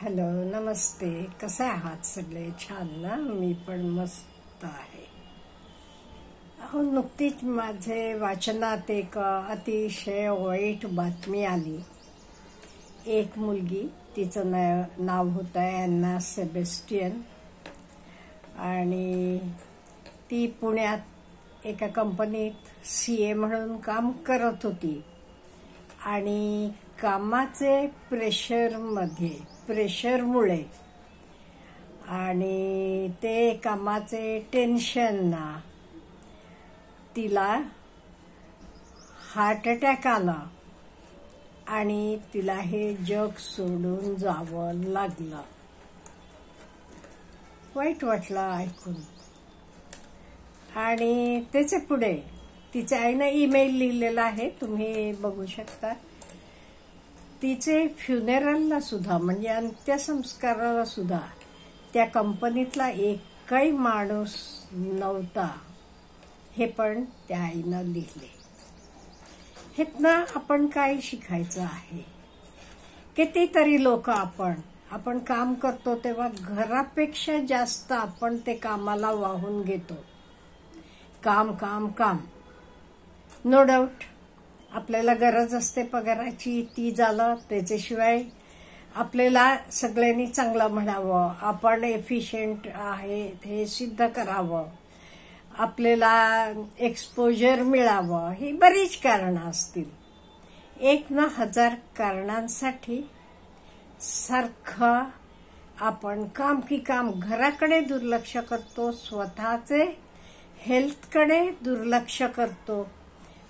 Hello, नमस्ते. कसे आहात सगळे? छान ना? मी पण मस्त आहे. अहो, नुकतीच माझे वाचनात एक अतिशय वाईट बातमी आली. एक मुलगी, तिचं नाव होतं ॲना सेबेस्टियन, आणि ती पुण्यात एका कंपनीत CA म्हणून काम करत होती. आणि कामाचे प्रेशरमुळे आणि ते कामाचे टेन्शनना तिला हार्ट अटॅक आला आणि तिला हे जग सोडून जावं लागलं. वाईट वाटलं ऐकून. आणि त्याचे पुढे तिच्या आईनं ईमेल लिहिलेला आहे, तुम्ही बघू शकता. तिचे फ्युनेरलला सुद्धा, म्हणजे अंत्यसंस्काराला सुद्धा त्या कंपनीतला एकही माणूस नव्हता, हे पण त्या आईनं लिहिले. हेतनं आपण काय शिकायचं आहे? कितीतरी लोक आपण काम करतो तेव्हा घरापेक्षा जास्त आपण ते कामाला वाहून घेतो. काम काम काम. नो डाऊट आपल्याला गरज असते पगाराची, ती झालं. त्याच्याशिवाय आपल्याला सगळ्यांनी चांगलं म्हणावं, आपण एफिशियंट आहे हे सिद्ध करावं, आपल्याला एक्सपोजर मिळावं, ही बरीच कारणं असतील. 1 ना 1000 कारणांसाठी सारखं आपण काम की काम, घराकडे दुर्लक्ष करतो, स्वतःचे हेल्थकडे दुर्लक्ष करतो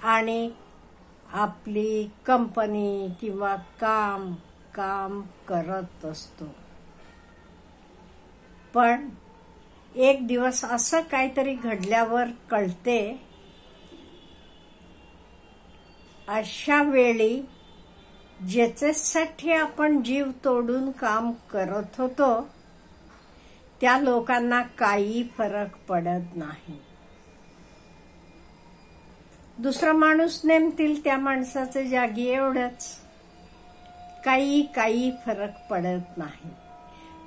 आणि आपली कंपनी किंवा काम करत असतो. पण एक दिवस असं काहीतरी घडल्यावर कळते, अशा वेळी ज्याच्यासाठी आपण जीव तोडून काम करत होतो त्या लोकांना काही फरक पडत नाही. दुसरा माणूस नेमतील त्या माणसाच्या जागी, एवढंच. काही फरक पडत नाही.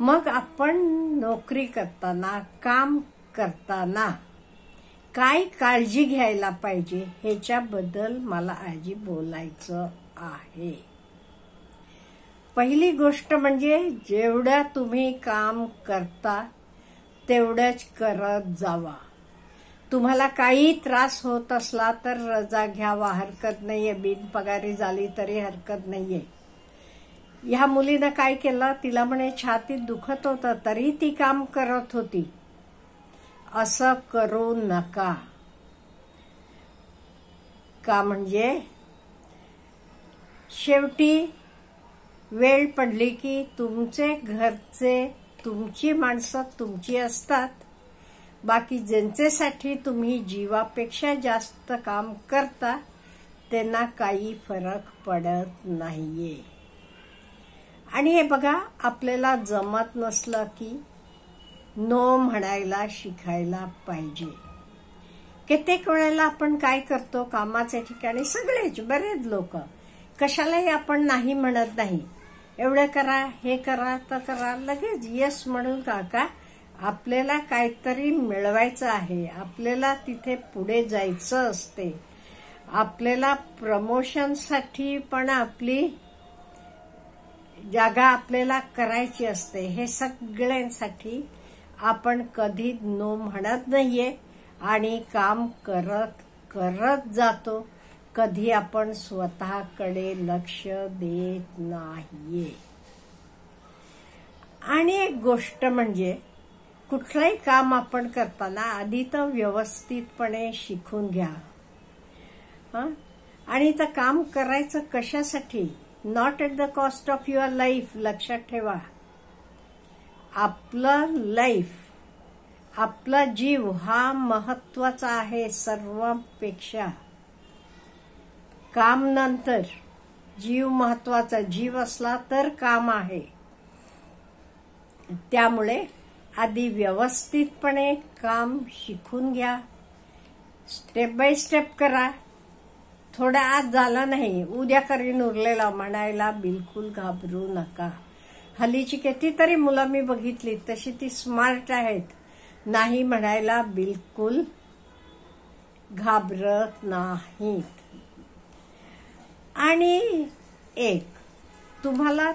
मग आपण नोकरी करताना, काम करताना काय काळजी घ्यायला पाहिजे ह्याच्याबद्दल मला आजी बोलायचं आहे. पहिली गोष्ट म्हणजे जेवढं तुम्ही काम करता तेवढंच करत जावा. तुम्हाला काही त्रास होत असला तर रजा घ्यावा, हरकत नाहीये. बिनपगारी झाली तरी हरकत नाहीये. ह्या मुलीनं काय केलं, तिला म्हणे छातीत दुखत होतं तरी ती काम करत होती. असं करू नका. का म्हणजे शेवटी वेळ पडली की तुमचे घरचे, तुमची माणसं तुमची असतात. बाकी ज्यांच्यासाठी तुम्ही जीवापेक्षा जास्त काम करता त्यांना काही फरक पडत नाहीये. आणि हे बघा, आपल्याला जमत नसलं की नो म्हणायला शिकायला पाहिजे. कित्येक वेळेला आपण काय करतो, कामाच्या ठिकाणी सगळेच, बरेच लोक कशालाही आपण नाही म्हणत नाही. एवढं करा, हे करा, तर करा, लगेच येस म्हणून का आपल्याला काहीतरी मिळवायचं आहे, आपल्याला तिथे पुढे जायचं असते, आपल्याला प्रमोशनसाठी पण आपली जागा आपल्याला करायची असते. हे सगळ्यांसाठी आपण कधी नो म्हणत नाहीये आणि काम करत जातो. कधी आपण स्वतःकडे लक्ष देत नाहीये. आणि एक गोष्ट म्हणजे कुठलंही काम आपण करताना आधी तर व्यवस्थितपणे शिकून घ्या. आणि तर काम करायचं कशासाठी? Not at the cost of your life. लक्षात ठेवा, आपलं लाईफ, आपला जीव हा महत्वाचा आहे सर्वांपेक्षा. काम नंतर, जीव महत्वाचा. जीव असला तर काम आहे. त्यामुळे आधी व्यवस्थितपणे काम शिकून घ्या. स्टेप बाय स्टेप करा. थोडा आज झाला नाही, उद्या करीन उरलेला म्हणायला बिलकुल घाबरू नका. हल्लीची कितीतरी मुलं मी बघितली तशी ती स्मार्ट आहेत, नाही म्हणायला बिलकुल घाबरत नाहीत. आणि एक तुम्हाला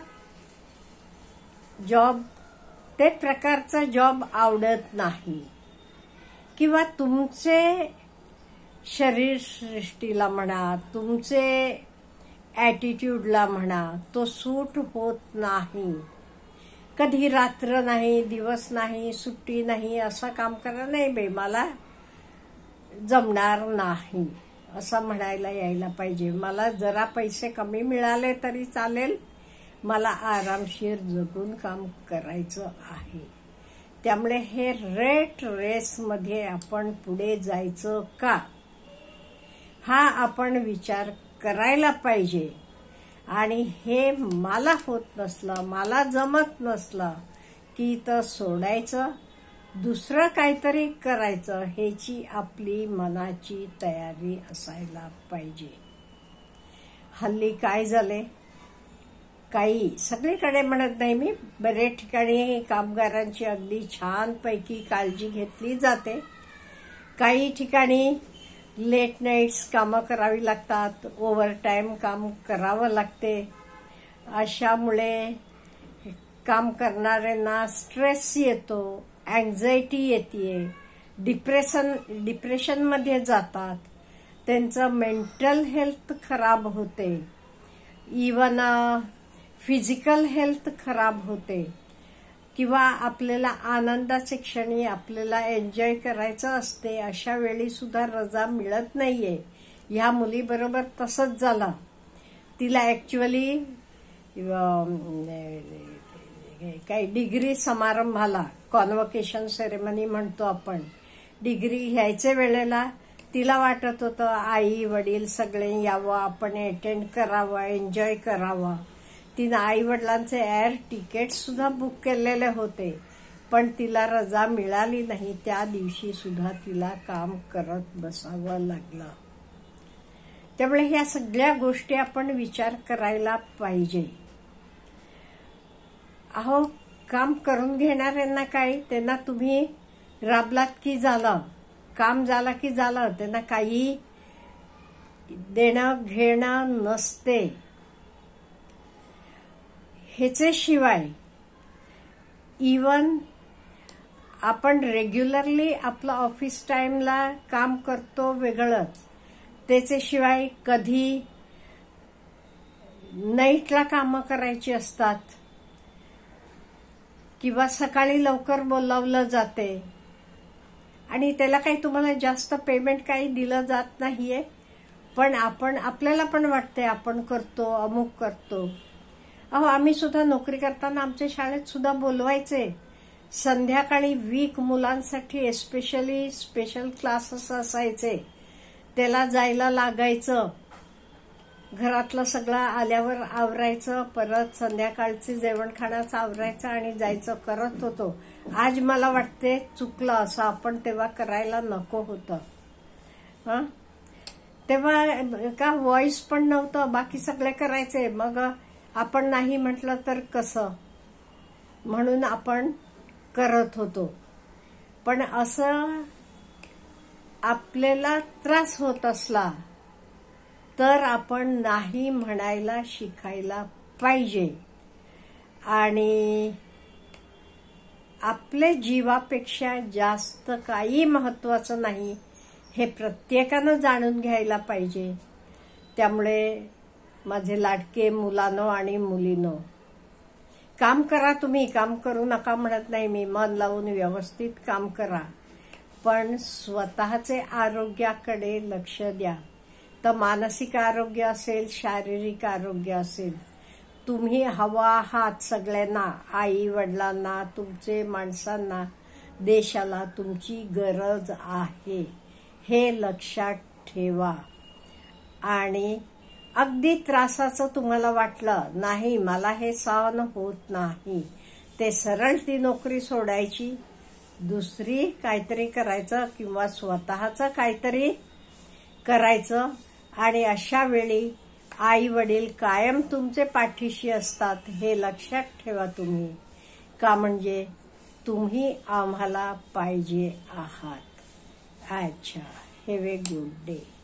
जॉब ते प्रकारचा जॉब आवडत नाही किंवा तुमचे शरीर सृष्टीला म्हणा, तुमचे ॲटिट्यूडला म्हणा, तो सूट होत नाही. कधी रात्र नाही, दिवस नाही, सुट्टी नाही, असं काम करा, नाही बाई मला जमणार नाही असं म्हणायला यायला पाहिजे. मला जरा पैसे कमी मिळाले तरी चालेल, मला आरामशीर जगून काम करायचं आहे. त्यामुळे हे रेट रेसमध्ये आपण पुढे जायचं का, हा आपण विचार करायला पाहिजे. आणि हे मला होत नसलं, मला जमत नसलं की तर सोडायचं, दुसरं काहीतरी करायचं, ह्याची आपली मनाची तयारी असायला पाहिजे. हल्ली काय झाले, काही सगळीकडे म्हणत नाही मी, बरेच ठिकाणी कामगारांची अगदी छानपैकी काळजी घेतली जाते. काही ठिकाणी लेट नाईट्स कामं करावी लागतात, ओव्हरटाईम काम करावं लागते. अशामुळे काम करणाऱ्यांना स्ट्रेस येतो, अँक्झायटी येते, डिप्रेशनमध्ये जातात, त्यांचं मेंटल हेल्थ खराब होते, इवन फिजिकल हेल्थ खराब होते. किंवा आपल्याला आनंदाचे क्षणी आपल्याला एन्जॉय करायचं असते, अशा वेळी सुद्धा रजा मिळत नाहीये. ह्या मुलीबरोबर तसंच झालं. तिला ऍक्च्युअली काही डिग्री समारंभाला, कॉन्व्होकेशन सेरेमनी म्हणतो आपण, डिग्री घ्यायच्या वेळेला तिला वाटत होतं आई वडील सगळे यावं, आपण अटेंड करावं, एन्जॉय करावं. तिनं आई वडिलांचे एअर तिकीट सुद्धा बुक केलेले होते, पण तिला रजा मिळाली नाही. त्या दिवशी सुद्धा तिला काम करत बसावं लागलं. त्यामुळे ह्या सगळ्या गोष्टी आपण विचार करायला पाहिजे. अहो, काम करून घेणाऱ्यांना काय, त्यांना तुम्ही राबलात की झालं, काम झालं की झालं, त्यांना काही देणं घेणं नसते. ह्याच्याशिवाय इवन आपण रेग्युलरली आपलं ऑफिस टाइमला काम करतो वेगळंच, त्याच्याशिवाय कधी नाईटला कामं करायची असतात किंवा सकाळी लवकर बोलावलं जाते आणि त्याला काही तुम्हाला जास्त पेमेंट काही दिलं जात नाहीये, पण आपल्याला पण वाटते आपण करतो, अमुक करतो. अहो, आम्ही सुद्धा नोकरी करताना आमच्या शाळेत सुद्धा बोलवायचे. संध्याकाळी वीक मुलांसाठी एस्पेशली स्पेशल क्लासेस असायचे, त्याला जायला लागायचं. घरातलं सगळं आल्यावर आवरायचं, परत संध्याकाळचे जेवणखाण्याचं आवरायचं आणि जायचं, करत होतो. आज मला वाटते चुकलं, असं आपण तेव्हा करायला नको होतं. तेव्हा का व्हॉइस पण नव्हतं, बाकी सगळे करायचे, मग आपण नाही म्हटलं तर कसं, म्हणून आपण करत होतो. पण असं आपल्याला त्रास होत असला तर आपण नाही म्हणायला शिकायला पाहिजे. आणि आपल्या जीवापेक्षा जास्त काही महत्वाचं नाही, हे प्रत्येकानं जाणून घ्यायला पाहिजे. त्यामुळे माझे लाडके मुलांनो आणि मुलींनो, काम करा, तुम्ही काम करू नका म्हणत नाही मी, मन लावून व्यवस्थित काम करा, पण स्वतःचे आरोग्याकडे लक्ष द्या. तर मानसिक आरोग्य असेल, शारीरिक आरोग्य असेल, तुम्ही हवा आहात सगळ्यांना, आई वडिलांना, तुमचे माणसांना, देशाला तुमची गरज आहे, हे लक्षात ठेवा. आणि अगदी त्रासाचं तुम्हाला वाटलं नाही, मला हे सहन होत नाही, ते सरळ ती नोकरी सोडायची, दुसरी काहीतरी करायचं किंवा स्वतःचं काहीतरी करायचं. आणि अशा वेळी आई वडील कायम तुमचे पाठीशी असतात हे लक्षात ठेवा तुम्ही, का म्हणजे तुम्ही आम्हाला पाहिजे आहात. अच्छा, हॅव ए गुड डे.